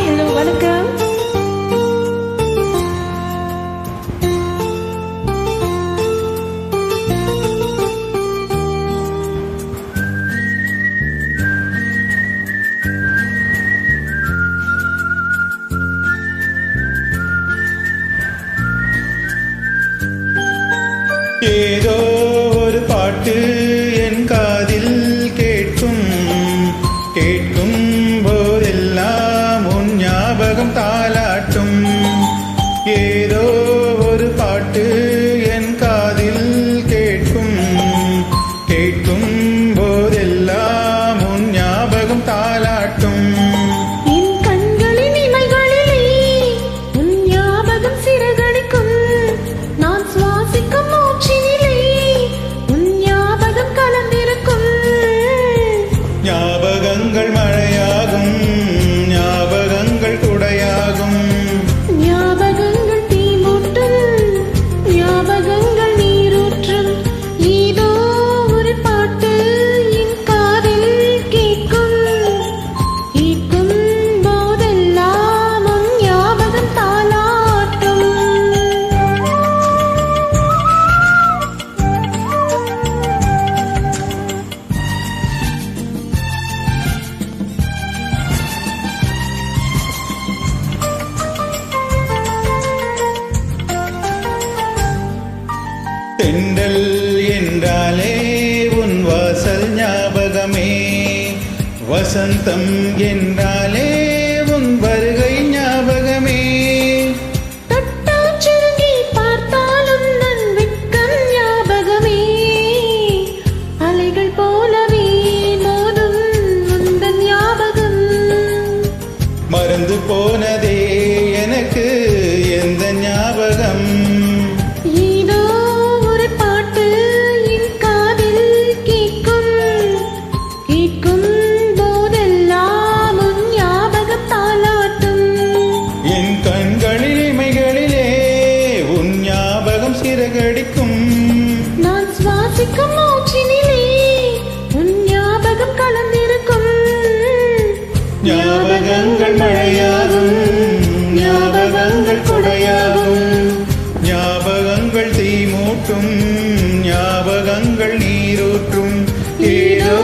Hello வணக்கம். ஏதோ ஒரு பாட்டு என் காதில் கேட்கும் கேட்கும் போதெல்லாம் உன் ஞாபகம் தாலாட்டும். ஏதோ ஒரு பாட்டு என் காதில் கேட்கும் கேட்கும் போதெல்லாம் உன் ஞாபகம் தாலாட்டும். ஞாபகங்கள் மழையாகும், ஞாபகங்கள் குடையாகும், ஞாபகங்கள் தீமூட்டும், ஞாபகங்கள் நீரூற்றும். ஏதோ ஒரு பாட்டு என் காதில் கேட்கும் கேட்கும் போதெல்லாம் உன் ஞாபகம் தாலாட்டும். தென்றல் என்றாலே உன் வாசல் ஞாபகமே, வசந்தம் என்றாலே உன் வருகை ஞாபகமே. தொட்டாச்சுருங்கி பார்த்தாலும் நன் வெட்கம் ஞாபகமே, அலைகள் போலவே மோதும் உந்தன் ஞாபகம். மறந்து போனதே எனக்கு எந்த ஞாபகம். ஏதோ ஒரு பாட்டு என் காதில் கேட்கும் கேட்கும் போதெல்லாம் உன் ஞாபகம் தாலாட்டும். என் கண்களில் இமைகளிலே உன் ஞாபகம் சிறகடிக்கும். நான் சுவாசிக்கும் மூச்சினிலே உன் ஞாபகம் கலந்திருக்கும். ஞாபகங்கள் மழையாகும், ஞாபகங்கள் கொடையாகும், ஞாபகங்கள் தீமூட்டும், ஞாபகங்கள் நீரூற்றும். ஏதோ